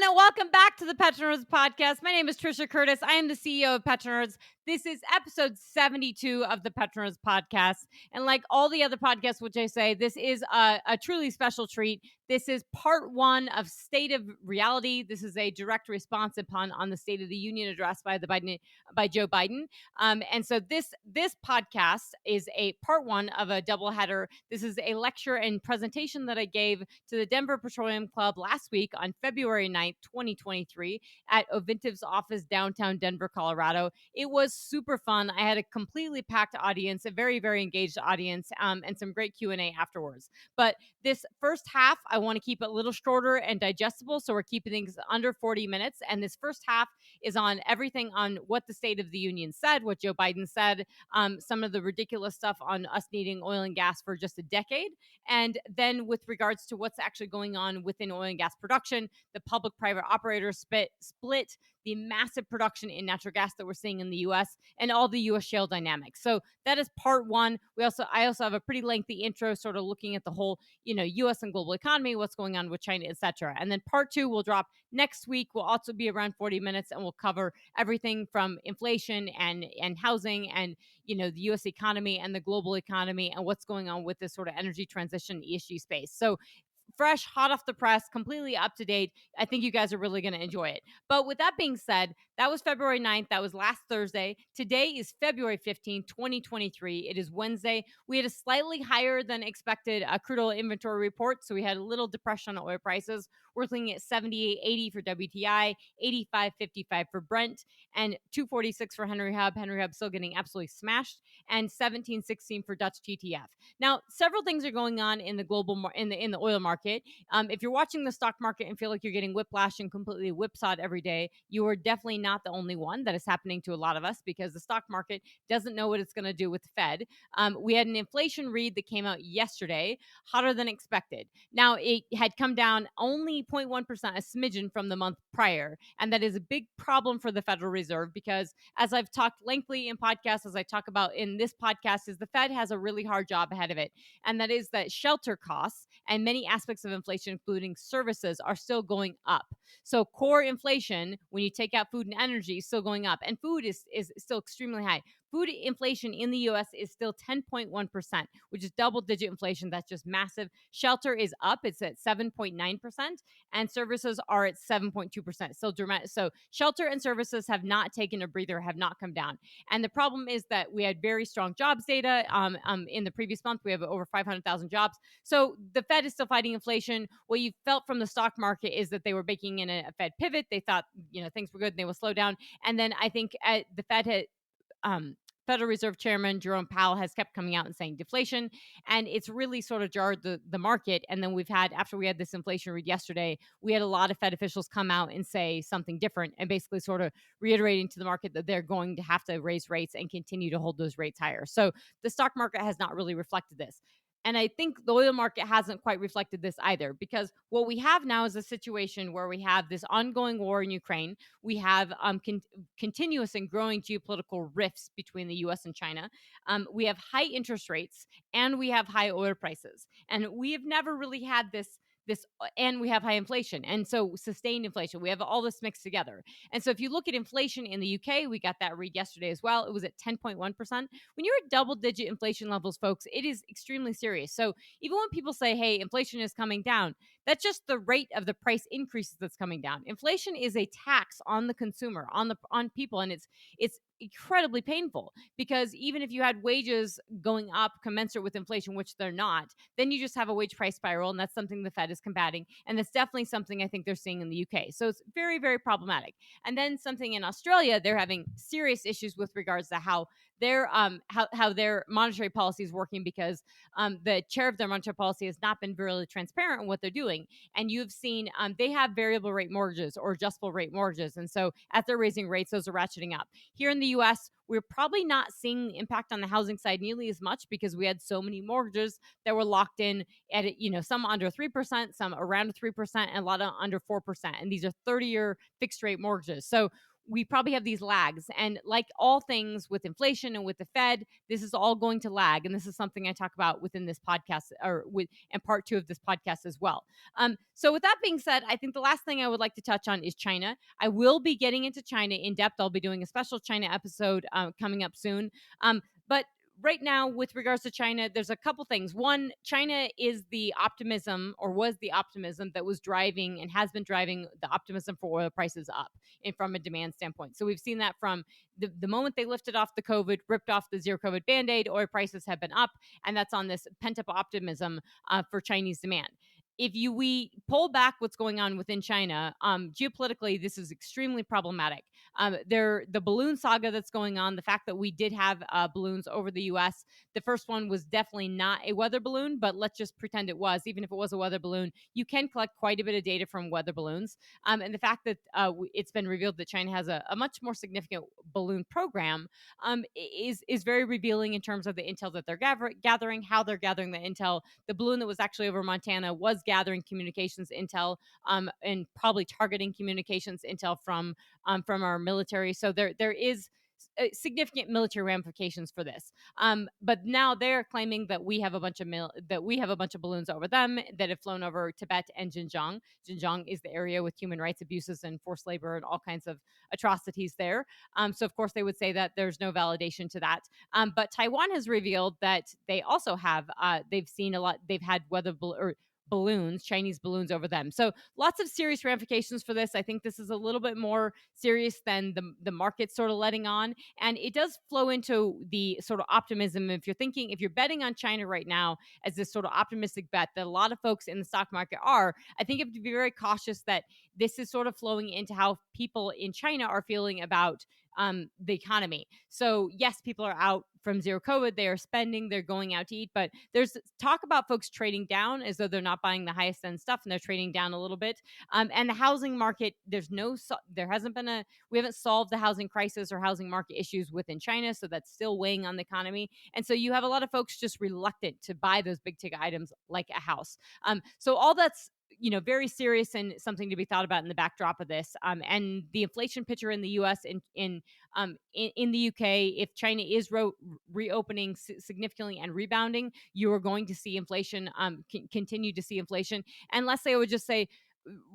and welcome back to the PetroNerds podcast. My name is Trisha Curtis. I am the CEO of PetroNerds. This is episode 72 of the PetroNerds podcast. And like all the other podcasts, which I say, this is a truly special treat. This is part one of State of Reality. This is a direct response on the State of the Union address by Joe Biden. And so this podcast is a part one of a doubleheader. This is a lecture and presentation that I gave to the Denver Petroleum Club last week on February 9th, 2023 at Ovintiv's office downtown Denver, Colorado. It was super fun. I had a completely packed audience, a very, very engaged audience, and some great Q&A afterwards. But this first half, I want to keep it a little shorter and digestible, so we're keeping things under 40 minutes. And this first half is on everything on what the State of the Union said, what Joe Biden said, some of the ridiculous stuff on us needing oil and gas for just a decade, and then with regards to what's actually going on within oil and gas production, the public-private operators split the massive production in natural gas that we're seeing in the U.S. and all the U.S. shale dynamics. So that is part one. I also have a pretty lengthy intro, sort of looking at the whole, U.S. and global economy, what's going on with China, etc. And then part two will drop next week. Will also be around 40 minutes, and we'll cover everything from inflation and housing and the U.S. economy and the global economy and what's going on with this sort of energy transition ESG space. So fresh, hot off the press, completely up to date. I think you guys are really going to enjoy it. But with that being said, that was February 9th. That was last Thursday. Today is February 15th, 2023. It is Wednesday. We had a slightly higher than expected crude oil inventory report. So we had a little depression on oil prices. We're looking at 78.80 for WTI, 85.55 for Brent, and 246 for Henry Hub. Henry Hub still getting absolutely smashed, and 17.16 for Dutch TTF. Now, several things are going on in the global in the oil market. If you're watching the stock market and feel like you're getting whiplash and completely whipsawed every day, you are definitely not the only one. That is happening to a lot of us because the stock market doesn't know what it's going to do with the Fed. We had an inflation read that came out yesterday, hotter than expected. Now, it had come down only 0.1%, a smidgen from the month prior. And that is a big problem for the Federal Reserve because, as I've talked lengthily in podcasts, as I talk about in this podcast, is the Fed has a really hard job ahead of it. And that is that shelter costs and many aspects of inflation, including services, are still going up. So core inflation, when you take out food and energy, is still going up. And food is still extremely high. Food inflation in the U.S. is still 10.1%, which is double-digit inflation. That's just massive. Shelter is up. It's at 7.9%, and services are at 7.2%. Still dramatic. So shelter and services have not taken a breather, have not come down. And the problem is that we had very strong jobs data. In the previous month, we have over 500,000 jobs. So the Fed is still fighting inflation. What you felt from the stock market is that they were baking in a Fed pivot. They thought, things were good and they will slow down. And then I think the Fed had Federal Reserve Chairman Jerome Powell has kept coming out and saying deflation, and it's really sort of jarred the market. And then after we had this inflation read yesterday, we had a lot of Fed officials come out and say something different and basically sort of reiterating to the market that they're going to have to raise rates and continue to hold those rates higher. So the stock market has not really reflected this. And I think the oil market hasn't quite reflected this either, because what we have now is a situation where we have this ongoing war in Ukraine. We have continuous and growing geopolitical rifts between the U.S. and China. We have high interest rates and we have high oil prices. And we have never really had this, and we have high inflation. And so sustained inflation, we have all this mixed together. And so if you look at inflation in the UK, we got that read yesterday as well. It was at 10.1%. When you're at double digit inflation levels, folks, it is extremely serious. So even when people say, hey, inflation is coming down, that's just the rate of the price increases that's coming down. Inflation is a tax on the consumer, on people. And it's incredibly painful, because even if you had wages going up commensurate with inflation, which they're not, then you just have a wage price spiral. And that's something the Fed is combating. And that's definitely something I think they're seeing in the UK. So it's very, very problematic. And then something in Australia, they're having serious issues with regards to how their monetary policy is working, because the chair of their monetary policy has not been really transparent in what they're doing. And you've seen they have variable rate mortgages or adjustable rate mortgages. And so as they're raising rates, those are ratcheting up. Here in the US, we're probably not seeing the impact on the housing side nearly as much, because we had so many mortgages that were locked in at, some under 3%, some around 3%, and a lot of under 4%. And these are 30-year fixed rate mortgages. So we probably have these lags. And like all things with inflation and with the Fed, this is all going to lag. And this is something I talk about within this podcast and part 2 of this podcast as well. So with that being said, I think the last thing I would like to touch on is China. I will be getting into China in depth. I'll be doing a special China episode coming up soon. But right now, with regards to China, there's a couple things. One, China is the optimism, or was the optimism, that was driving and has been driving the optimism for oil prices up and from a demand standpoint. So we've seen that from the moment they lifted off the COVID, ripped off the zero COVID Band-Aid, oil prices have been up, and that's on this pent-up optimism for Chinese demand. If we pull back what's going on within China, geopolitically, this is extremely problematic. The balloon saga that's going on, the fact that we did have balloons over the U.S., the first one was definitely not a weather balloon, but let's just pretend it was. Even if it was a weather balloon, you can collect quite a bit of data from weather balloons. And the fact that it's been revealed that China has a much more significant balloon program is very revealing in terms of the intel that they're gathering, how they're gathering the intel. The balloon that was actually over Montana was gathering communications intel and probably targeting communications intel from our military. So there is significant military ramifications for this. But now they're claiming that we have a bunch of balloons over them that have flown over Tibet and Xinjiang. Xinjiang is the area with human rights abuses and forced labor and all kinds of atrocities there. So of course they would say that there's no validation to that. But Taiwan has revealed that they also have they've had balloons, Chinese balloons over them. So lots of serious ramifications for this. I think this is a little bit more serious than the market sort of letting on. And it does flow into the sort of optimism. If you're betting on China right now as this sort of optimistic bet that a lot of folks in the stock market are, I think you have to be very cautious that this is sort of flowing into how people in China are feeling about the economy. So yes, people are out from zero COVID. They are spending, they're going out to eat, but there's talk about folks trading down as though they're not buying the highest end stuff and they're trading down a little bit. And the housing market, we haven't solved the housing crisis or housing market issues within China. So that's still weighing on the economy. And so you have a lot of folks just reluctant to buy those big ticket items like a house. So all that's very serious and something to be thought about in the backdrop of this. And the inflation picture in the U.S. in the UK, if China is reopening significantly and rebounding, you are going to see inflation, continue to see inflation. And lastly, I would just say,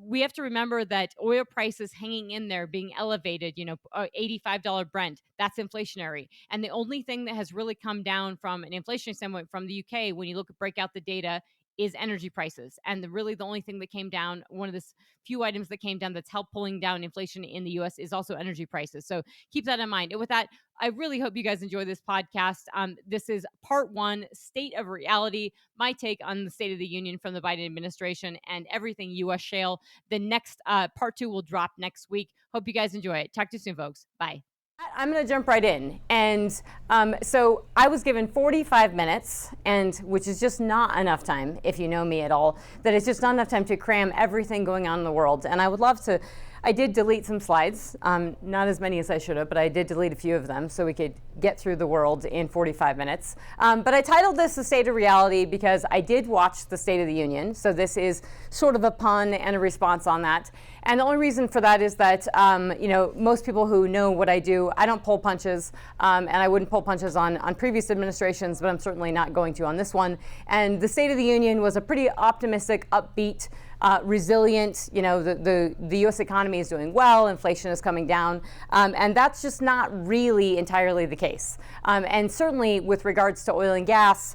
we have to remember that oil prices hanging in there, being elevated, $85 Brent, that's inflationary. And the only thing that has really come down from an inflation standpoint from the UK, when you break out the data, is energy prices. And the only thing that came down, one of the few items that came down that's helped pulling down inflation in the US is also energy prices. So keep that in mind. And with that, I really hope you guys enjoy this podcast. This is part 1, State of Reality, my take on the State of the Union from the Biden administration and everything US shale. The next part 2 will drop next week. Hope you guys enjoy it. Talk to you soon, folks. Bye. I'm going to jump right in. And so I was given 45 minutes, which is just not enough time, if you know me at all, that it's just not enough time to cram everything going on in the world. And I would love to. I did delete some slides, not as many as I should have, but I did delete a few of them so we could get through the world in 45 minutes. But I titled this The State of Reality because I did watch the State of the Union. So this is sort of a pun and a response on that. And the only reason for that is that, most people who know what I do, I don't pull punches, and I wouldn't pull punches on previous administrations, but I'm certainly not going to on this one. And the State of the Union was a pretty optimistic, upbeat, resilient, the U.S. economy is doing well, inflation is coming down, and that's just not really entirely the case. And certainly with regards to oil and gas,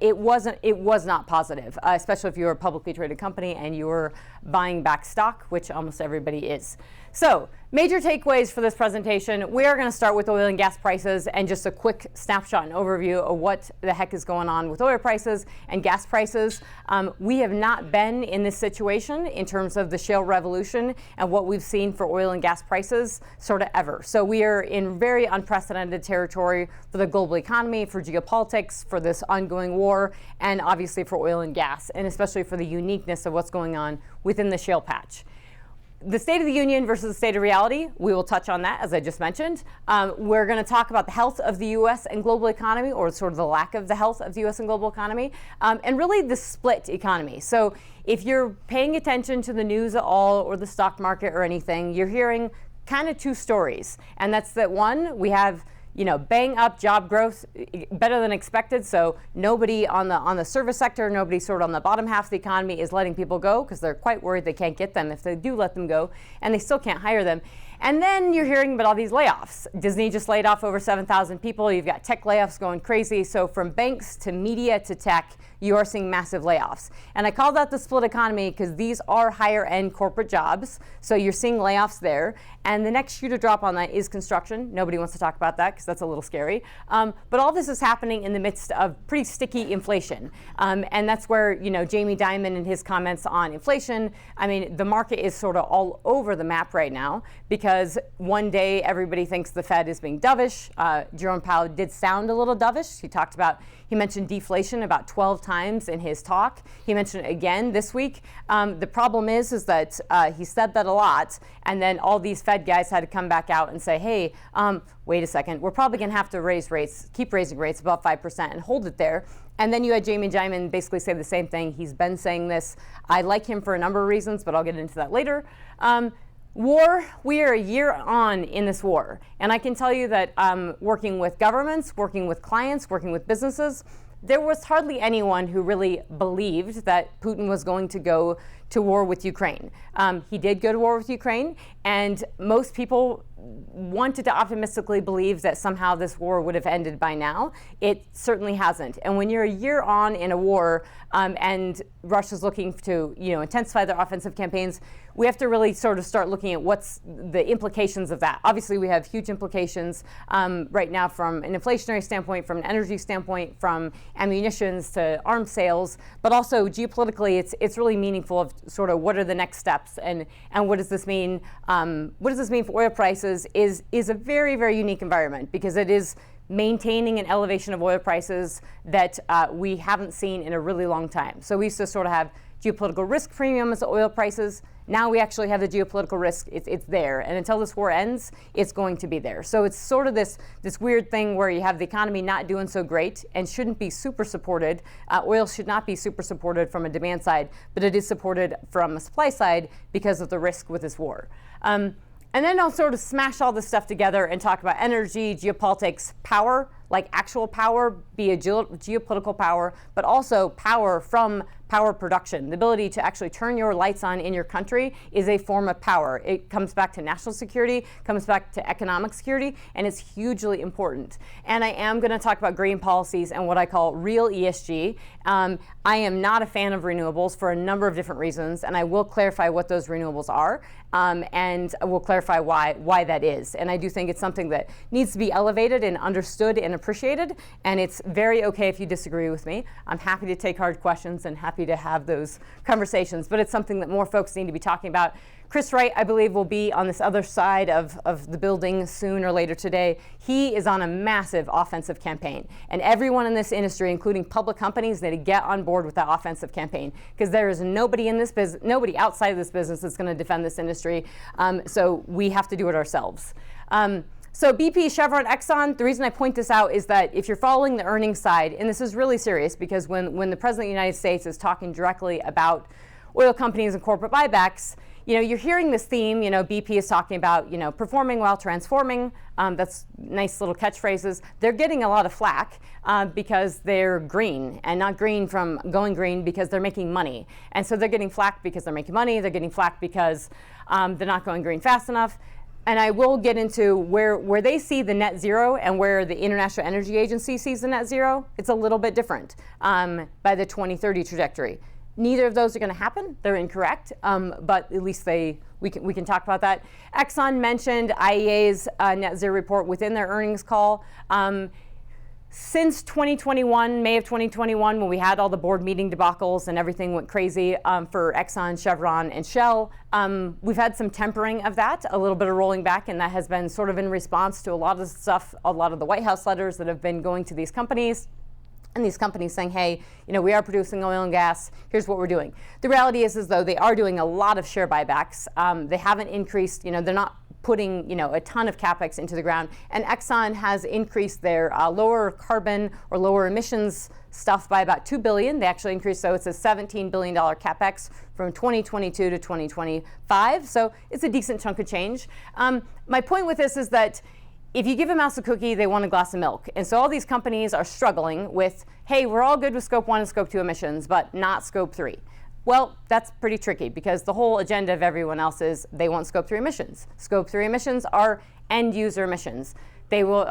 it was not positive, especially if you're a publicly traded company and you're buying back stock, which almost everybody is. So, major takeaways for this presentation. We are going to start with oil and gas prices and just a quick snapshot and overview of what the heck is going on with oil prices and gas prices. We have not been in this situation in terms of the shale revolution and what we've seen for oil and gas prices sort of ever. So we are in very unprecedented territory for the global economy, for geopolitics, for this ongoing war, and obviously for oil and gas, and especially for the uniqueness of what's going on within the shale patch. The State of the Union versus the State of Reality, we will touch on that, as I just mentioned. We're going to talk about the health of the U.S. and global economy, or sort of the lack of the health of the U.S. and global economy, and really the split economy. So if you're paying attention to the news at all, or the stock market or anything, you're hearing kind of two stories. And that's that one, we have bang up job growth, better than expected. So nobody on the service sector, nobody sort of on the bottom half of the economy is letting people go because they're quite worried they can't get them if they do let them go, and they still can't hire them. And then you're hearing about all these layoffs. Disney just laid off over 7,000 people. You've got tech layoffs going crazy. So from banks to media to tech, you are seeing massive layoffs. And I call that the split economy because these are higher end corporate jobs. So you're seeing layoffs there. And the next shoe to drop on that is construction. Nobody wants to talk about that because that's a little scary. But all this is happening in the midst of pretty sticky inflation. And that's where, Jamie Dimon and his comments on inflation, the market is sort of all over the map right now because one day everybody thinks the Fed is being dovish. Jerome Powell did sound a little dovish. He mentioned deflation about 12 times in his talk. He mentioned it again this week. The problem is that he said that a lot, and then all these Fed guys had to come back out and say, hey, wait a second, we're probably going to have to keep raising rates above 5% and hold it there. And then you had Jamie Dimon basically say the same thing. He's been saying this. I like him for a number of reasons, but I'll get into that later. War, we are a year on in this war. And I can tell you that working with governments, working with clients, working with businesses, there was hardly anyone who really believed that Putin was going to go to war with Ukraine. He did go to war with Ukraine, and most people wanted to optimistically believe that somehow this war would have ended by now. It certainly hasn't. And when you're a year on in a war and Russia's looking to intensify their offensive campaigns, we have to really sort of start looking at what's the implications of that. Obviously, we have huge implications right now from an inflationary standpoint, from an energy standpoint, from ammunitions to arms sales, but also geopolitically, it's really meaningful of sort of what are the next steps and what does this mean? What does this mean for oil prices? Is a very, very unique environment because it is maintaining an elevation of oil prices that we haven't seen in a really long time. So we used to sort of have geopolitical risk premiums to oil prices. Now we actually have the geopolitical risk. It's there. And until this war ends, it's going to be there. So it's sort of this weird thing where you have the economy not doing so great and shouldn't be super supported. Oil should not be super supported from a demand side, but it is supported from a supply side because of the risk with this war. And then I'll sort of smash all this stuff together and talk about energy, geopolitics, power, like actual power, be a geopolitical power, but also power from power production. The ability to actually turn your lights on in your country is a form of power. It comes back to national security, comes back to economic security, and it's hugely important. And I am going to talk about green policies and what I call real ESG. I am not a fan of renewables for a number of different reasons, and I will clarify what those renewables are, and I will clarify why that is. And I do think it's something that needs to be elevated and understood and appreciated, and it's very okay if you disagree with me. I'm happy to take hard questions and happy to have those conversations, but it's something that more folks need to be talking about. Chris Wright, I believe, will be on this other side of the building soon or later today. He is on a massive offensive campaign, and everyone in this industry, including public companies, need to get on board with that offensive campaign because there is nobody in this business, nobody outside of this business that's going to defend this industry. So we have to do it ourselves. So BP, Chevron, Exxon, the reason I point this out is that if you're following the earnings side, and this is really serious because when the President of the United States is talking directly about oil companies and corporate buybacks, you're hearing this theme. BP is talking about, performing while transforming. That's nice little catchphrases. They're getting a lot of flack because they're green, and not green from going green because they're making money. And so they're getting flack because they're making money. They're getting flack because they're not going green fast enough. And I will get into where they see the net zero and where the International Energy Agency sees the net zero. It's a little bit different by the 2030 trajectory. Neither of those are going to happen. They're incorrect, but at least we can talk about that. Exxon mentioned IEA's net zero report within their earnings call. Since 2021, May of 2021, when we had all the board meeting debacles and everything went crazy for Exxon, Chevron, and Shell, we've had some tempering of that, a little bit of rolling back, and that has been sort of in response to a lot of the stuff, a lot of the White House letters that have been going to these companies. And these companies saying, hey, we are producing oil and gas. Here's what we're doing. The reality is though, they are doing a lot of share buybacks. They haven't increased, they're not putting, a ton of capex into the ground. And Exxon has increased their lower carbon or lower emissions stuff by about $2 billion. They actually increased, so it's a $17 billion capex from 2022 to 2025. So it's a decent chunk of change. My point with this is that if you give a mouse a cookie, they want a glass of milk. And so all these companies are struggling with, hey, we're all good with Scope 1 and Scope 2 emissions, but not Scope 3. Well, that's pretty tricky because the whole agenda of everyone else is they want Scope 3 emissions. Scope 3 emissions are end user emissions. They will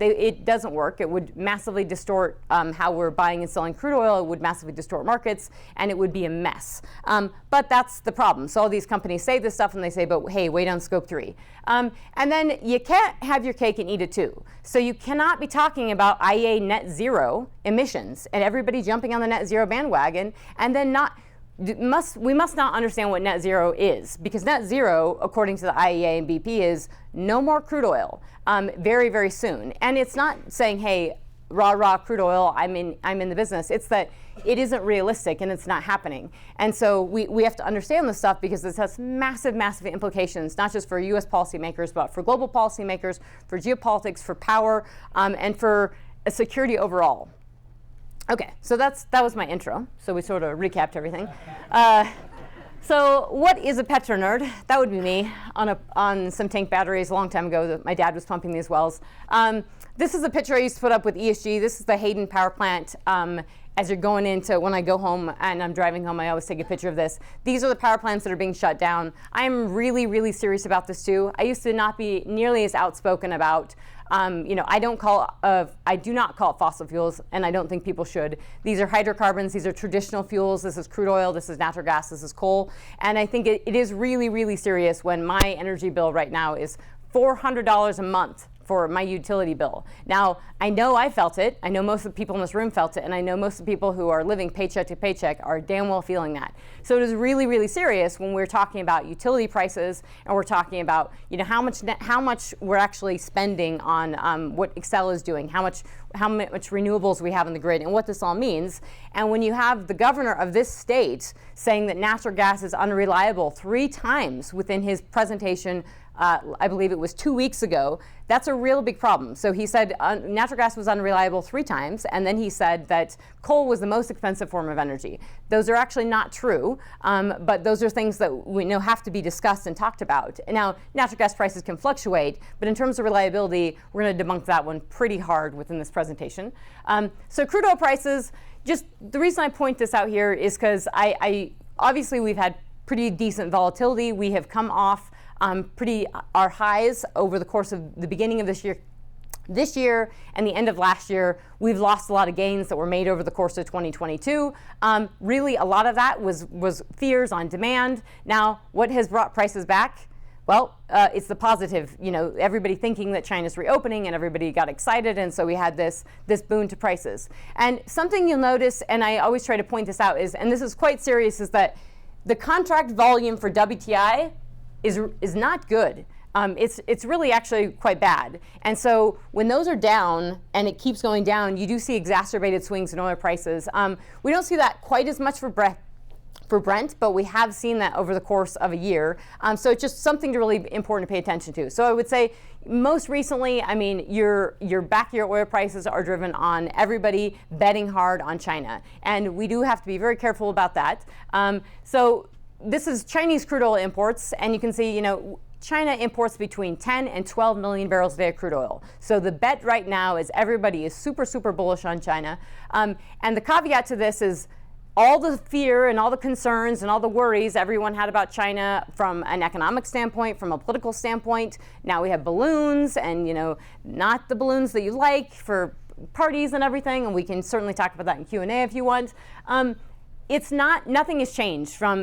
it doesn't work. It would massively distort how we're buying and selling crude oil. It would massively distort markets, and it would be a mess. But that's the problem. So all these companies say this stuff, and they say, but hey, wait on Scope 3. And then you can't have your cake and eat it too. So you cannot be talking about IEA net zero emissions and everybody jumping on the net zero bandwagon and then not. We must not understand what net zero is, because net zero, according to the IEA and BP, is no more crude oil very, very soon. And it's not saying, hey, rah crude oil, I'm in the business. It's that it isn't realistic and it's not happening. And so we have to understand this stuff because this has massive massive implications, not just for US policymakers, but for global policymakers, for geopolitics, for power, and for security overall. Okay, so that was my intro. So we sort of recapped everything. So what is a PetroNerd? That would be me on some tank batteries a long time ago that my dad was pumping these wells. This is a picture I used to put up with ESG. This is the Hayden power plant. As you're going into, when I go home and I'm driving home, I always take a picture of this. These are the power plants that are being shut down. I'm really, really serious about this too. I used to not be nearly as outspoken about, I do not call it fossil fuels, and I don't think people should. These are hydrocarbons, these are traditional fuels. This is crude oil, this is natural gas, this is coal. And I think it is really, really serious when my energy bill right now is $400 a month for my utility bill. Now, I know I felt it. I know most of the people in this room felt it, and I know most of the people who are living paycheck to paycheck are damn well feeling that. So it is really, really serious when we're talking about utility prices and we're talking about, how much we're actually spending on what Excel is doing, how much renewables we have in the grid, and what this all means. And when you have the governor of this state saying that natural gas is unreliable 3 times within his presentation, I believe it was 2 weeks ago, that's a real big problem. So he said natural gas was unreliable 3 times, and then he said that coal was the most expensive form of energy. Those are actually not true, but those are things that we know have to be discussed and talked about. And now, natural gas prices can fluctuate, but in terms of reliability, we're going to debunk that one pretty hard within this presentation. So crude oil prices, just the reason I point this out here is because obviously we've had pretty decent volatility. We have come off our highs over the course of the beginning of this year and the end of last year. We've lost a lot of gains that were made over the course of 2022. Really, a lot of that was fears on demand. Now, what has brought prices back? Well, it's the positive. Everybody thinking that China's reopening, and everybody got excited, and so we had this boon to prices. And something you'll notice, and I always try to point this out, and this is quite serious, is that the contract volume for WTI is not good. It's really actually quite bad. And so when those are down and it keeps going down, you do see exacerbated swings in oil prices. We don't see that quite as much for Brent, but we have seen that over the course of a year. So it's just something really important to pay attention to. So I would say most recently, your back year oil prices are driven on everybody betting hard on China. And we do have to be very careful about that. So this is Chinese crude oil imports, and you can see, China imports between 10 and 12 million barrels a day of crude oil. So the bet right now is everybody is super, super bullish on China. And the caveat to this is all the fear and all the concerns and all the worries everyone had about China from an economic standpoint, from a political standpoint. Now we have balloons and, not the balloons that you like for parties and everything. And we can certainly talk about that in Q&A if you want. Nothing has changed from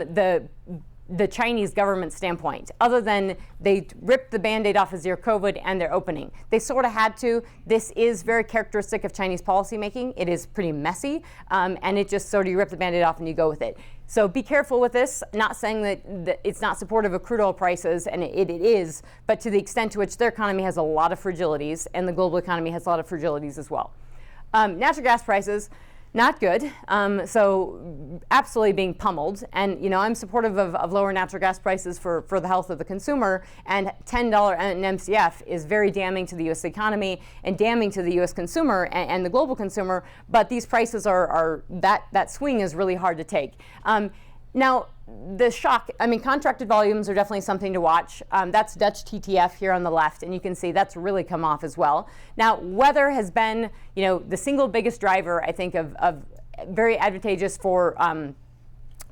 the Chinese government standpoint, other than they ripped the Band-Aid off of zero COVID and they're opening. They sort of had to. This is very characteristic of Chinese policymaking. It is pretty messy, and it just sort of, you rip the Band-Aid off and you go with it. So be careful with this, not saying that it's not supportive of crude oil prices, and it is, but to the extent to which their economy has a lot of fragilities, and the global economy has a lot of fragilities as well. Natural gas prices. Not good. So absolutely being pummeled. And I'm supportive of lower natural gas prices for the health of the consumer. And $10 an MCF is very damning to the U.S. economy and damning to the U.S. consumer and the global consumer. But these prices are that swing is really hard to take. Now, the shock, contracted volumes are definitely something to watch. That's Dutch TTF here on the left, and you can see that's really come off as well. Now, weather has been, the single biggest driver, I think, of very advantageous for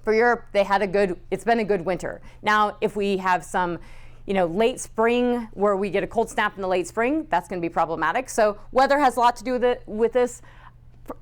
Europe. It's been a good winter. Now, if we have some, late spring where we get a cold snap in the late spring, that's going to be problematic. So weather has a lot to do with this.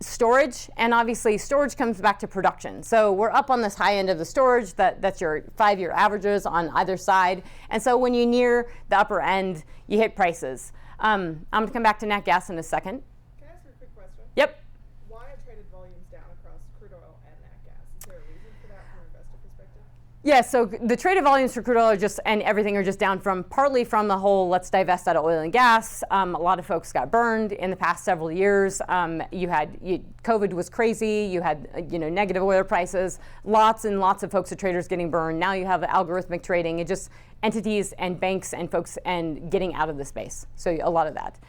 Storage, and obviously storage comes back to production. So we're up on this high end of the storage, that's your 5-year averages on either side. And so when you near the upper end, you hit prices. I'm going to come back to nat gas in a second. Can I ask you a quick question? Yep. Why are traded volumes down across crude oil and nat gas? Is there a reason for that from an investor perspective? Yeah, so the traded volumes for crude oil and everything are just down partly from the whole let's divest out of oil and gas. A lot of folks got burned in the past several years. COVID was crazy. You had negative oil prices. Lots and lots of folks, traders getting burned. Now you have algorithmic trading. It just entities and banks and folks and getting out of the space. So a lot of that.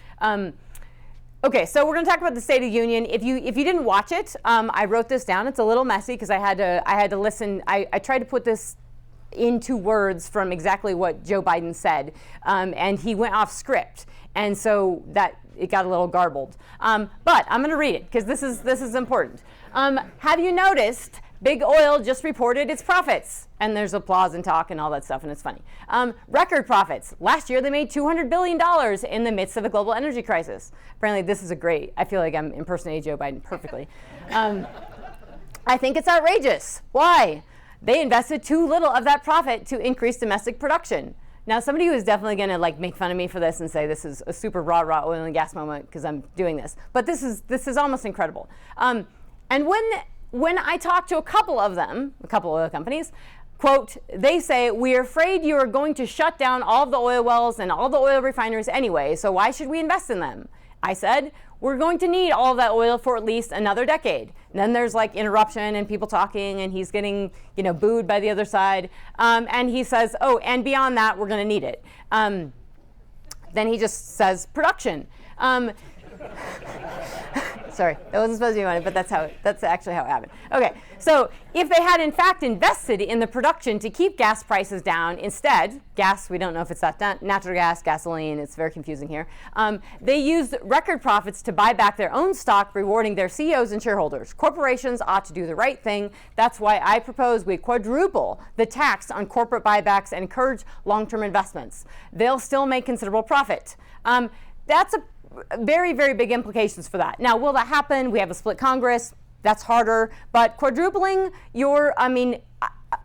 Okay, so we're going to talk about the State of the Union. If you didn't watch it, I wrote this down. It's a little messy because I had to listen. I tried to put this into words from exactly what Joe Biden said, and he went off script, and so that it got a little garbled. But I'm going to read it because this is important. Have you noticed? Big Oil just reported its profits. And there's applause and talk and all that stuff, and it's funny. Record profits. Last year, they made $200 billion in the midst of a global energy crisis. Apparently, this is I feel like I'm impersonating Joe Biden perfectly. I think it's outrageous. Why? They invested too little of that profit to increase domestic production. Now, somebody who is definitely going to make fun of me for this and say this is a super raw oil and gas moment because I'm doing this. But this is almost incredible. And when I talk to a couple of the companies, quote, they say, we're afraid you are going to shut down all of the oil wells and all the oil refineries anyway, so why should we invest in them? I said, we're going to need all of that oil for at least another decade. And then there's interruption and people talking, and he's getting booed by the other side. And he says, oh, and beyond that, we're going to need it. Then he just says production. Sorry, that wasn't supposed to be funny, but that's actually how it happened. Okay, so if they had in fact invested in the production to keep gas prices down, instead, gas, we don't know if it's that natural gas, gasoline, it's very confusing here. They used record profits to buy back their own stock, rewarding their CEOs and shareholders. Corporations ought to do the right thing. That's why I propose we quadruple the tax on corporate buybacks and encourage long-term investments. They'll still make considerable profit. That's a very, very big implications for that. Now, will that happen? We have a split Congress. That's harder. But quadrupling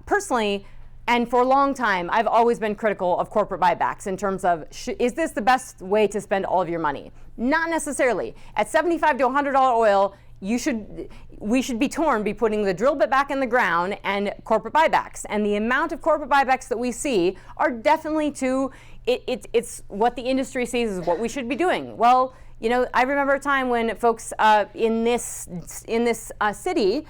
personally, and for a long time, I've always been critical of corporate buybacks in terms of, is this the best way to spend all of your money? Not necessarily. At $75 to $100 oil, we should be putting the drill bit back in the ground and corporate buybacks. And the amount of corporate buybacks that we see are definitely it's what the industry sees is what we should be doing. Well, I remember a time when folks in this city,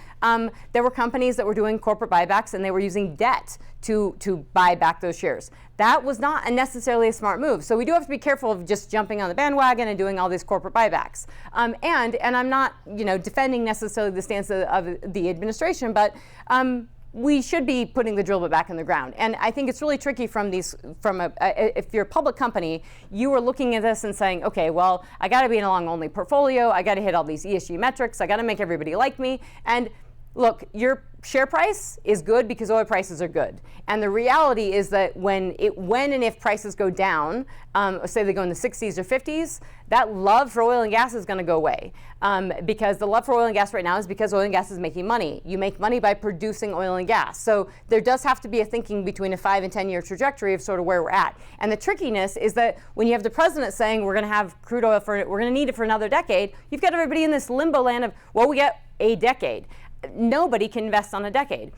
there were companies that were doing corporate buybacks and they were using debt to buy back those shares. That was not necessarily a smart move. So we do have to be careful of just jumping on the bandwagon and doing all these corporate buybacks. And I'm not defending necessarily the stance of the administration, but we should be putting the drill bit back in the ground. And I think it's really tricky if you're a public company, you are looking at this and saying, okay, well, I got to be in a long-only portfolio. I got to hit all these ESG metrics. I got to make everybody like me. And look, your share price is good because oil prices are good. And the reality is that when and if prices go down, say they go in the 60s or 50s, that love for oil and gas is going to go away. Because the love for oil and gas right now is because oil and gas is making money. You make money by producing oil and gas. So there does have to be a thinking between a 5 and 10 year trajectory of sort of where we're at. And the trickiness is that when you have the president saying we're going to have crude oil we're going to need it for another decade, you've got everybody in this limbo land of, well, we get a decade. Nobody can invest on a decade.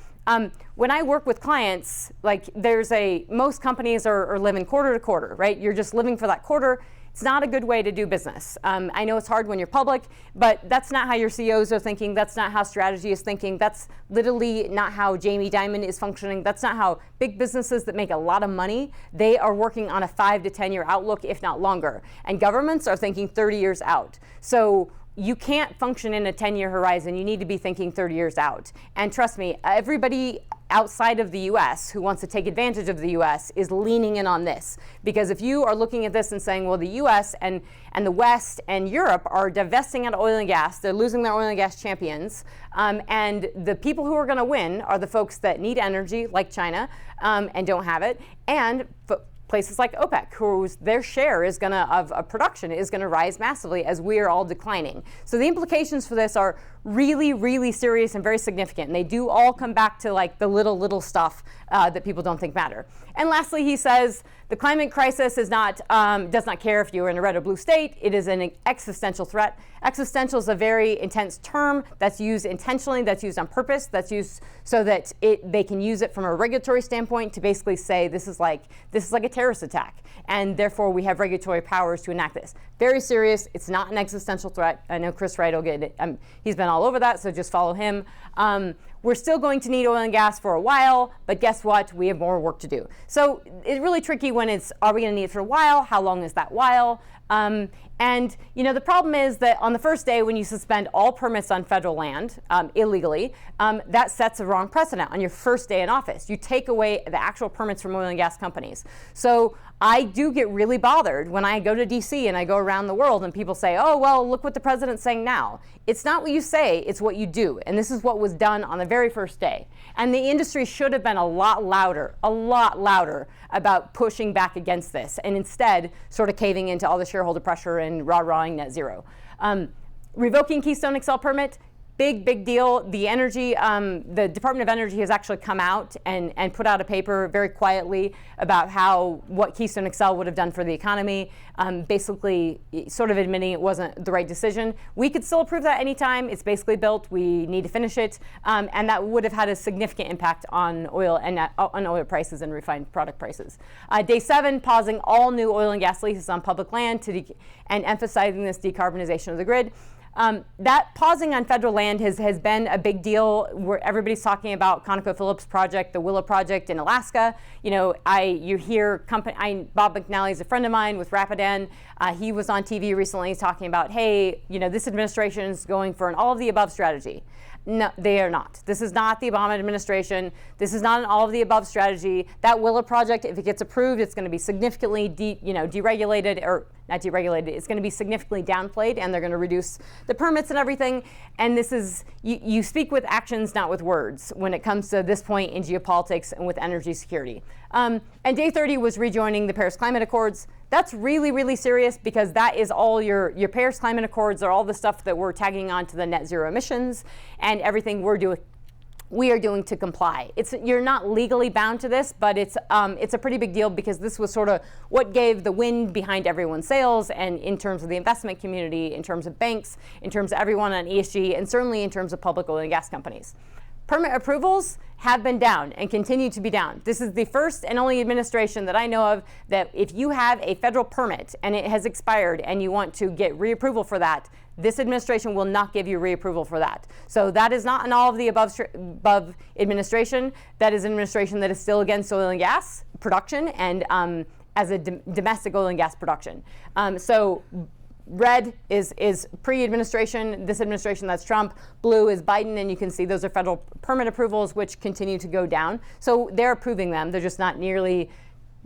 When I work with clients, most companies are living quarter to quarter, right? You're just living for that quarter. It's not a good way to do business. I know it's hard when you're public, but that's not how your CEOs are thinking. That's not how strategy is thinking. That's literally not how Jamie Dimon is functioning. That's not how big businesses that make a lot of money, they are working on a 5 to 10 year outlook, if not longer. And governments are thinking 30 years out. So you can't function in a 10-year horizon. You need to be thinking 30 years out. And trust me, everybody outside of the US who wants to take advantage of the US is leaning in on this. Because if you are looking at this and saying, well, the US and the West and Europe are divesting out of oil and gas, they're losing their oil and gas champions, and the people who are going to win are the folks that need energy, like China, and don't have it, and places like OPEC, whose their share is of production is going to rise massively as we are all declining. So the implications for this are really, really serious and very significant. And they do all come back to like the little stuff that people don't think matter. And lastly, he says the climate crisis is not does not care if you're in a red or blue state. It is an existential threat. Existential is a very intense term that's used intentionally, that's used on purpose, that's used so that they can use it from a regulatory standpoint to basically say this is like a terrorist attack, and therefore we have regulatory powers to enact this. Very serious. It's not an existential threat. I know Chris Wright will get it. He's been all over that, so just follow him. We're still going to need oil and gas for a while, but guess what? We have more work to do. So it's really tricky when it's, are we going to need it for a while? How long is that while? And the problem is that on the first day when you suspend all permits on federal land illegally, that sets a wrong precedent on your first day in office. You take away the actual permits from oil and gas companies. So I do get really bothered when I go to DC and I go around the world and people say, oh, well, look what the president's saying now. It's not what you say, it's what you do. And this is what was done on the very first day. And the industry should have been a lot louder about pushing back against this, and instead sort of caving into all the shareholder pressure and rah-rahing net zero. Revoking Keystone XL permit, big deal. The Department of Energy has actually come out and put out a paper very quietly about what Keystone XL would have done for the economy, basically sort of admitting it wasn't the right decision. We could still approve that anytime. It's basically built. We need to finish it, and that would have had a significant impact on oil and on oil prices and refined product prices. Day 7, pausing all new oil and gas leases on public land and emphasizing this decarbonization of the grid. That pausing on federal land has been a big deal, where everybody's talking about ConocoPhillips project, the Willow project in Alaska. You hear Bob McNally is a friend of mine with Rapidan. He was on TV recently talking about, hey, this administration is going for an all of the above strategy. No, they are not. This is not the Obama administration. This is not an all-of-the-above strategy. That Willow project, if it gets approved, it's going to be significantly deregulated, or not deregulated. It's going to be significantly downplayed, and they're going to reduce the permits and everything. And this is, you speak with actions, not with words, when it comes to this point in geopolitics and with energy security. And day 30 was rejoining the Paris Climate Accords. That's really, really serious, because that is all your Paris Climate Accords are all the stuff that we're tagging on to the net zero emissions and everything we are doing to comply. You're not legally bound to this, but it's a pretty big deal, because this was sort of what gave the wind behind everyone's sails, and in terms of the investment community, in terms of banks, in terms of everyone on ESG, and certainly in terms of public oil and gas companies. Permit approvals have been down and continue to be down. This is the first and only administration that I know of that if you have a federal permit and it has expired and you want to get reapproval for that, this administration will not give you reapproval for that. So that is not an all of the above administration. That is an administration that is still against oil and gas production and as a domestic oil and gas production. So red is pre-administration, this administration, that's Trump. Blue is Biden, and you can see those are federal permit approvals, which continue to go down. So they're approving them. They're just not nearly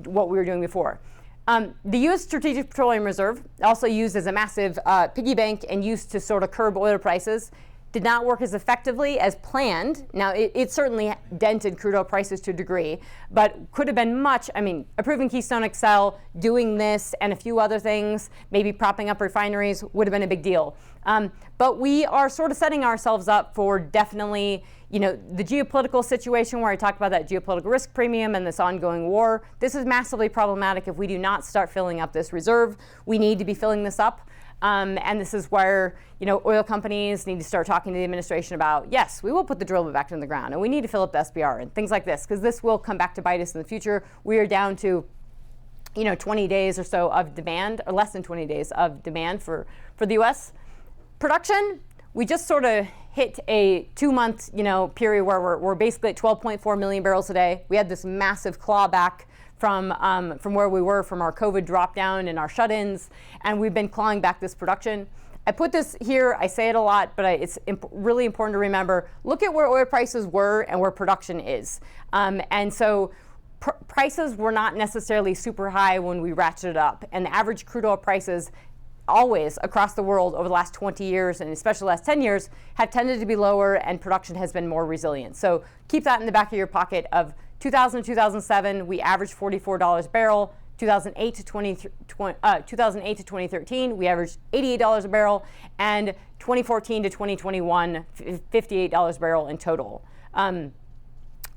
what we were doing before. The U.S. Strategic Petroleum Reserve, also used as a massive piggy bank and used to sort of curb oil prices, did not work as effectively as planned. Now, it certainly dented crude oil prices to a degree, but could have been approving Keystone XL, doing this and a few other things, maybe propping up refineries would have been a big deal. But we are sort of setting ourselves up for definitely, the geopolitical situation where I talked about that geopolitical risk premium and this ongoing war. This is massively problematic if we do not start filling up this reserve. We need to be filling this up. And this is where, oil companies need to start talking to the administration about, yes, we will put the drill bit back in the ground, and we need to fill up the SPR and things like this, because this will come back to bite us in the future. We are down to 20 days or so of demand, or less than 20 days of demand for the U.S. Production, we just sort of hit a 2-month, period where we're basically at 12.4 million barrels a day. We had this massive clawback from where we were from our COVID drop down and our shut-ins, and we've been clawing back this production. I put this here, I say it a lot, but it's really important to remember, look at where oil prices were and where production is. And so prices were not necessarily super high when we ratcheted up, and the average crude oil prices always across the world over the last 20 years, and especially the last 10 years, have tended to be lower, and production has been more resilient. So keep that in the back of your pocket. Of 2000 to 2007, we averaged $44 a barrel. 2008 to 2013, we averaged $88 a barrel, and 2014 to 2021, $58 a barrel in total.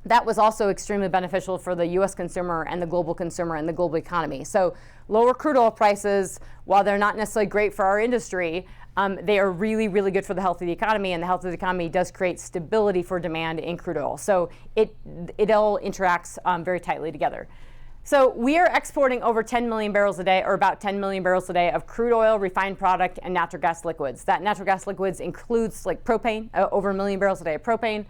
That was also extremely beneficial for the U.S. consumer and the global consumer and the global economy. So lower crude oil prices, while they're not necessarily great for our industry, they are really, really good for the health of the economy, and the health of the economy does create stability for demand in crude oil. So it all interacts very tightly together. So we are exporting over 10 million barrels a day, or about 10 million barrels a day of crude oil, refined product, and natural gas liquids. That natural gas liquids includes like propane, over 1 million barrels a day of propane.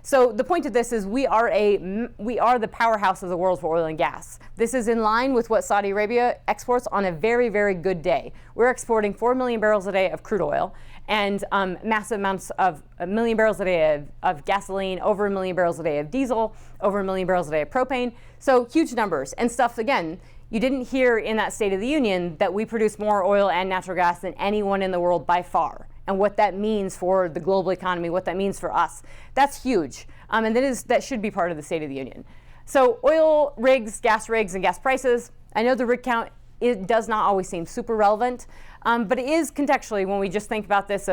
So the point of this is we are the powerhouse of the world for oil and gas. This is in line with what Saudi Arabia exports on a very, very good day. We're exporting 4 million barrels a day of crude oil, and massive amounts of 1 million barrels a day of gasoline, over 1 million barrels a day of diesel, over 1 million barrels a day of propane. So huge numbers and stuff. Again, you didn't hear in that State of the Union that we produce more oil and natural gas than anyone in the world by far, and what that means for the global economy, what that means for us. That's huge, and that should be part of the State of the Union. So oil rigs, and gas prices. I know the rig count, it does not always seem super relevant, but it is contextually when we just think about this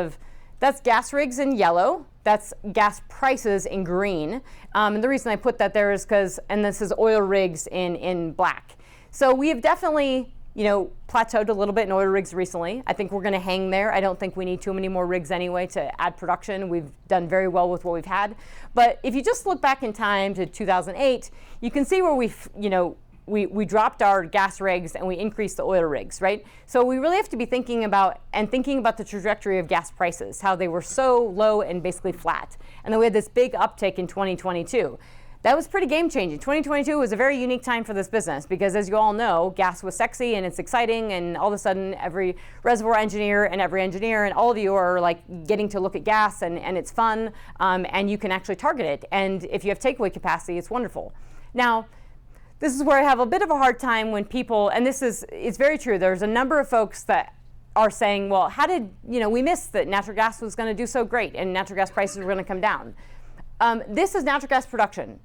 that's gas rigs in yellow, that's gas prices in green. And the reason I put that there is and this is oil rigs in black. So we have definitely, plateaued a little bit in oil rigs recently. I think we're going to hang there. I don't think we need too many more rigs anyway to add production. We've done very well with what we've had. But if you just look back in time to 2008, you can see where we dropped our gas rigs and we increased the oil rigs, right? So we really have to be thinking about the trajectory of gas prices, how they were so low and basically flat. And then we had this big uptick in 2022. That was pretty game changing. 2022 was a very unique time for this business because, as you all know, gas was sexy and it's exciting, and all of a sudden every reservoir engineer and every engineer and all of you are like getting to look at gas, and it's fun, and you can actually target it. And if you have takeaway capacity, it's wonderful. Now, this is where I have a bit of a hard time when people, and it's very true, there's a number of folks that are saying, well, how did, we missed that natural gas was going to do so great and natural gas prices were going to come down. This is natural gas production.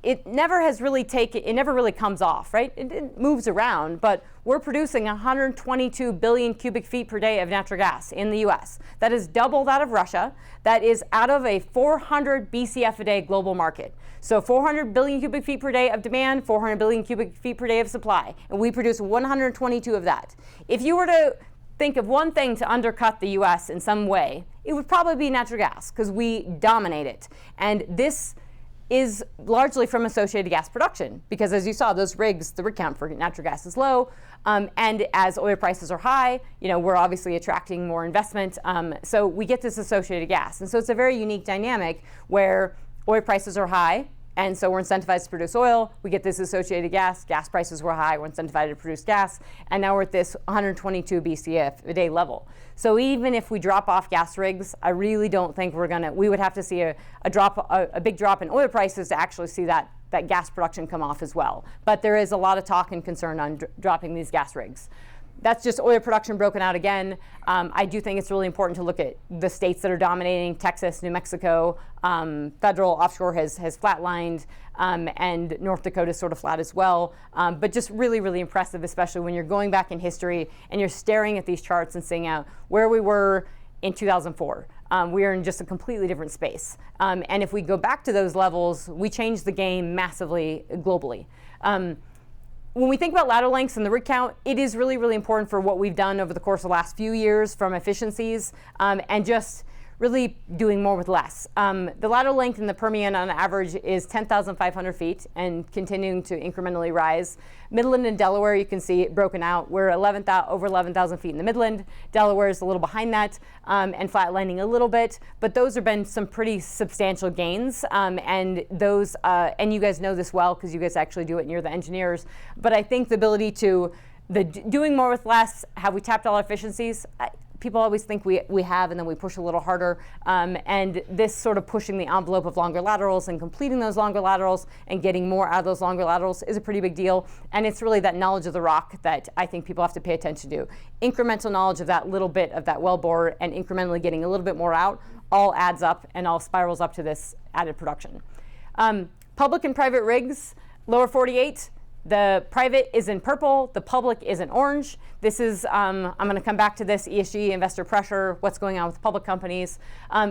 It never really comes off, right? It moves around, but we're producing 122 billion cubic feet per day of natural gas in the US. That is double that of Russia. That is out of a 400 BCF a day global market. So 400 billion cubic feet per day of demand, 400 billion cubic feet per day of supply, and we produce 122 of that. If you were to think of one thing to undercut the US in some way, it would probably be natural gas, because we dominate it. And this is largely from associated gas production, because as you saw, the rig count for natural gas is low, and as oil prices are high, we're obviously attracting more investment, so we get this associated gas. And so it's a very unique dynamic where oil prices are high, and so we're incentivized to produce oil. We get this associated gas. Gas prices were high. We're incentivized to produce gas. And now we're at this 122 BCF a day level. So even if we drop off gas rigs, I really don't think we would have to see a big drop in oil prices to actually see that gas production come off as well. But there is a lot of talk and concern on dropping these gas rigs. That's just oil production broken out again. I do think it's really important to look at the states that are dominating. Texas, New Mexico, federal offshore has flatlined, and North Dakota is sort of flat as well. But just really, really impressive, especially when you're going back in history and you're staring at these charts and seeing out where we were in 2004. We are in just a completely different space. And if we go back to those levels, we changed the game massively globally. When we think about lateral lengths and the rig count, it is really, really important for what we've done over the course of the last few years from efficiencies, and just really doing more with less. The lateral length in the Permian on average is 10,500 feet and continuing to incrementally rise. Midland and Delaware, you can see it broken out. We're over 11,000 feet in the Midland. Delaware is a little behind that and flatlining a little bit, but those have been some pretty substantial gains. And those, and you guys know this well because you guys actually do it and you're the engineers. But I think the ability to, doing more with less, have we tapped all our efficiencies? People always think we have, and then we push a little harder. And this sort of pushing the envelope of longer laterals and completing those longer laterals and getting more out of those longer laterals is a pretty big deal. And it's really that knowledge of the rock that I think people have to pay attention to. Incremental knowledge of that little bit of that well bore and incrementally getting a little bit more out all adds up and all spirals up to this added production. Public and private rigs, lower 48. The private is in purple, the public is in orange. This is, I'm going to come back to this, ESG, investor pressure, what's going on with public companies.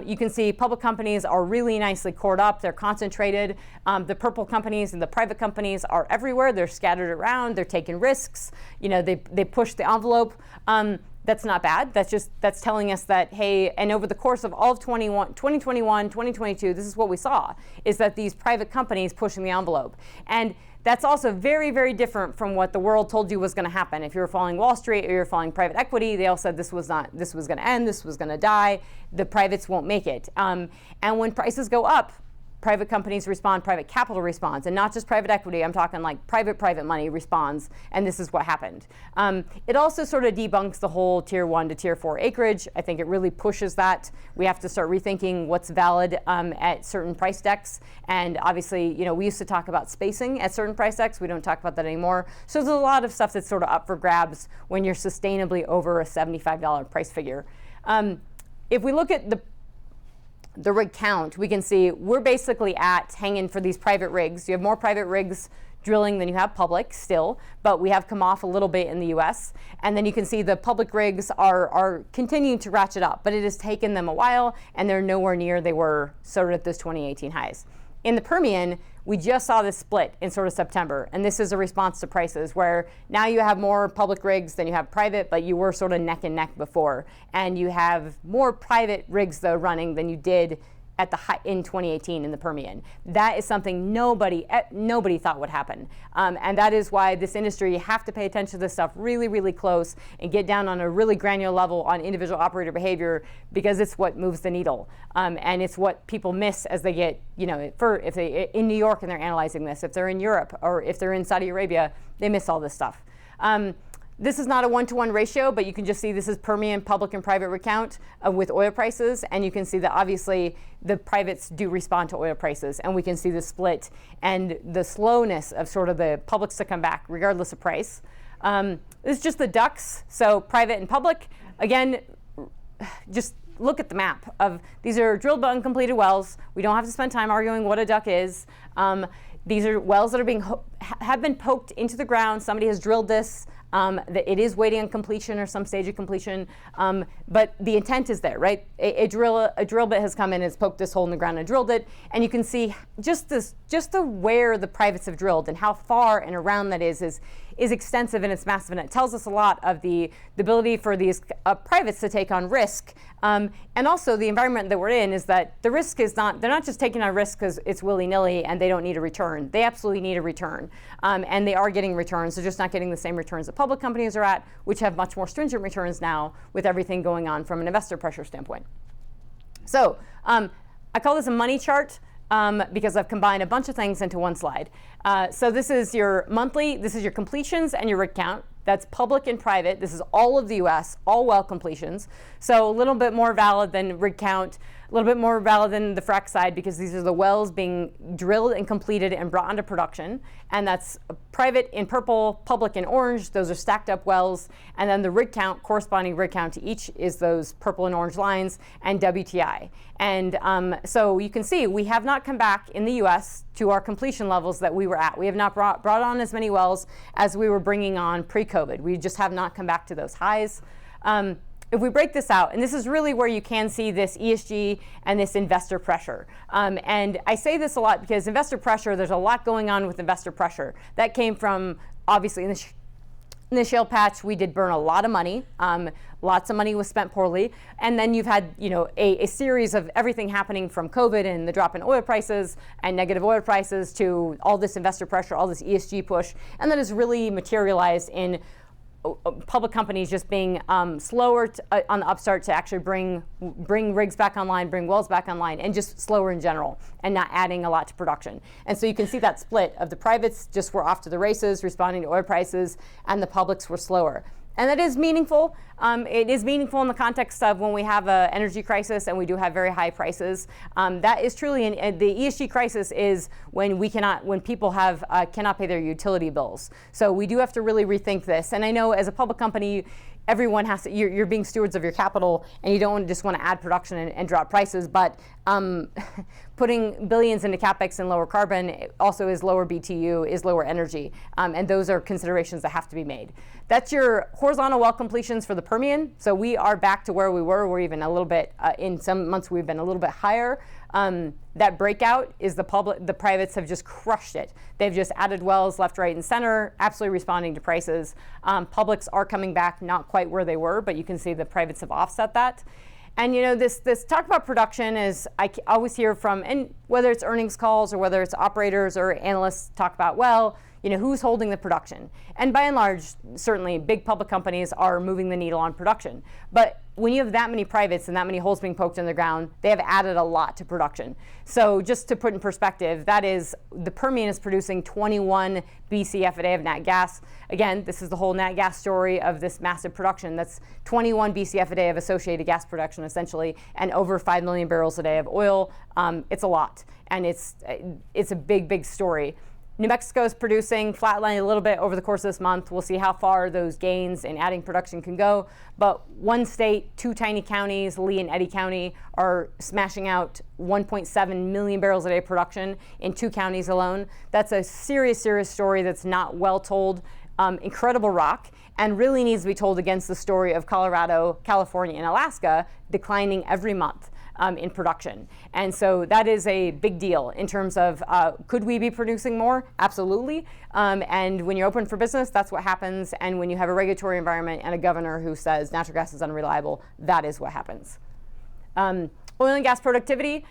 You can see public companies are really nicely cored up, they're concentrated. The purple companies and the private companies are everywhere, they're scattered around, they're taking risks, they push the envelope. That's not bad. That's telling us that, hey, and over the course of all of 2021, 2022, this is what we saw, is that these private companies pushing the envelope. And that's also very, very different from what the world told you was going to happen. If you were following Wall Street or you're following private equity, they all said this was going to end, this was going to die, the privates won't make it. And when prices go up, private companies respond, private capital responds, and not just private equity. I'm talking like private money responds, and this is what happened. It also sort of debunks the whole tier 1 to tier 4 acreage. I think it really pushes that. We have to start rethinking what's valid at certain price decks, and obviously, we used to talk about spacing at certain price decks. We don't talk about that anymore. So there's a lot of stuff that's sort of up for grabs when you're sustainably over a $75 price figure. If we look at the rig count, we can see we're basically hanging for these private rigs. You have more private rigs drilling than you have public still, but we have come off a little bit in the US. And then you can see the public rigs are continuing to ratchet up, but it has taken them a while and they're nowhere near they were sort of at those 2018 highs. In the Permian, we just saw this split in sort of September, and this is a response to prices where now you have more public rigs than you have private, but you were sort of neck and neck before. And you have more private rigs, though, running than you did at the high in 2018 in the Permian. That is something nobody thought would happen. And that is why this industry, you have to pay attention to this stuff really, really close and get down on a really granular level on individual operator behavior, because it's what moves the needle. And it's what people miss as they get, if they in New York and they're analyzing this, if they're in Europe or if they're in Saudi Arabia, they miss all this stuff. This is not a one-to-one ratio, but you can just see this is Permian public and private rig count with oil prices, and you can see that obviously the privates do respond to oil prices, and we can see the split and the slowness of sort of the publics to come back regardless of price. This is just the DUCs, so private and public. Again, just look at the map of these are drilled but uncompleted wells. We don't have to spend time arguing what a DUC is. These are wells that are have been poked into the ground. Somebody has drilled this. It is waiting on completion or some stage of completion, but the intent is there, right? A drill bit has come in, has poked this hole in the ground and drilled it, and you can see just where the privates have drilled and how far and around that is extensive and it's massive, and it tells us a lot of the ability for these privates to take on risk, and also the environment that we're in is that the risk is they're not just taking on risk because it's willy-nilly and they don't need a return. They absolutely need a return, and they are getting returns. They're just not getting the same returns that public companies are at, which have much more stringent returns now with everything going on from an investor pressure standpoint. So I call this a money chart because I've combined a bunch of things into one slide. So this is your monthly, this is your completions and your rig count. That's public and private. This is all of the US, all well completions. So a little bit more valid than rig count, a little bit more valid than the frac side because these are the wells being drilled and completed and brought into production. And that's private in purple, public in orange. Those are stacked up wells. And then the rig count, corresponding rig count to each is those purple and orange lines and WTI. And so you can see we have not come back in the US to our completion levels that we were at. We have not brought on as many wells as we were bringing on pre-COVID. We just have not come back to those highs. If we break this out, and this is really where you can see this ESG and this investor pressure. And I say this a lot because investor pressure, there's a lot going on with investor pressure. That came from, obviously, in the shale patch, we did burn a lot of money. Lots of money was spent poorly. And then you've had, a series of everything happening from COVID and the drop in oil prices and negative oil prices to all this investor pressure, all this ESG push. And that has really materialized in public companies just being slower on the upstart to actually bring rigs back online, bring wells back online, and just slower in general, and not adding a lot to production. And so you can see that split of the privates just were off to the races, responding to oil prices, and the publics were slower. And that is meaningful. It is meaningful in the context of when we have an energy crisis and we do have very high prices. That is truly, the ESG crisis is when people cannot pay their utility bills. So we do have to really rethink this. And I know as a public company, everyone has to, you're being stewards of your capital, and you don't just want to add production and drop prices, but putting billions into CapEx and lower carbon also is lower BTU, is lower energy, and those are considerations that have to be made. That's your horizontal well completions for the Permian. So we are back to where we were. We're even a little bit, in some months we've been a little bit higher. That breakout is the privates have just crushed it. They've just added wells left, right, and center, absolutely responding to prices. Publics are coming back, not quite where they were, but you can see the privates have offset that. And this talk about production is, I always hear from, and whether it's earnings calls or whether it's operators or analysts talk about, well, who's holding the production? And by and large, certainly big public companies are moving the needle on production. But when you have that many privates and that many holes being poked in the ground, they have added a lot to production. So just to put in perspective, that is, the Permian is producing 21 BCF a day of nat gas. Again, this is the whole nat gas story of this massive production. That's 21 BCF a day of associated gas production, essentially, and over 5 million barrels a day of oil. It's a lot, and it's a big, big story. New Mexico is producing, flatlining a little bit over the course of this month. We'll see how far those gains in adding production can go. But one state, 2 tiny counties, Lee and Eddy County, are smashing out 1.7 million barrels a day of production in 2 counties alone. That's a serious, serious story that's not well told. Incredible rock, and really needs to be told against the story of Colorado, California, and Alaska declining every month in production. And so that is a big deal in terms of could we be producing more? Absolutely. And when you're open for business, that's what happens. And when you have a regulatory environment and a governor who says natural gas is unreliable, that is what happens. Oil and gas productivity.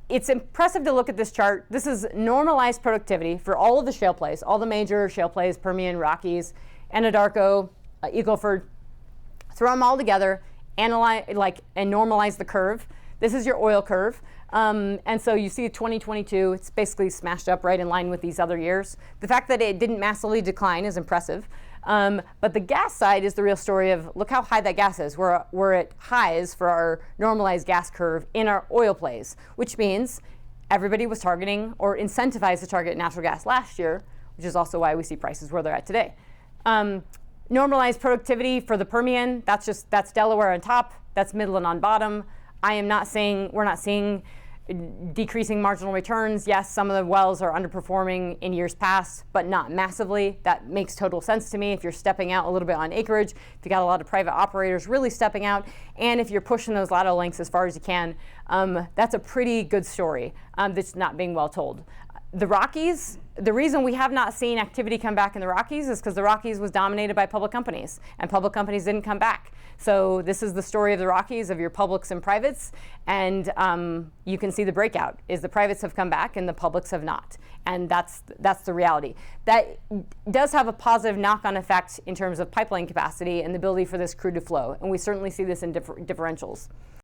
It's impressive to look at this chart. This is normalized productivity for all of the shale plays, all the major shale plays, Permian, Rockies, Anadarko, Eagle Ford. Throw them all together, analyze and normalize the curve. This is your oil curve. And so you see 2022, it's basically smashed up right in line with these other years. The fact that it didn't massively decline is impressive. But the gas side is the real story of look how high that gas is. We're at highs for our normalized gas curve in our oil plays, which means everybody was targeting or incentivized to target natural gas last year, which is also why we see prices where they're at today. Normalized productivity for the Permian, that's Delaware on top, that's Midland on bottom. We're not seeing decreasing marginal returns. Yes, some of the wells are underperforming in years past, but not massively. That makes total sense to me if you're stepping out a little bit on acreage, if you got a lot of private operators really stepping out, and if you're pushing those lateral lengths as far as you can, that's a pretty good story that's not being well told. The Rockies, the reason we have not seen activity come back in the Rockies is because the Rockies was dominated by public companies, and public companies didn't come back. So this is the story of the Rockies, of your publics and privates, and you can see the breakout is the privates have come back and the publics have not, and that's the reality. That does have a positive knock-on effect in terms of pipeline capacity and the ability for this crude to flow, and we certainly see this in differentials.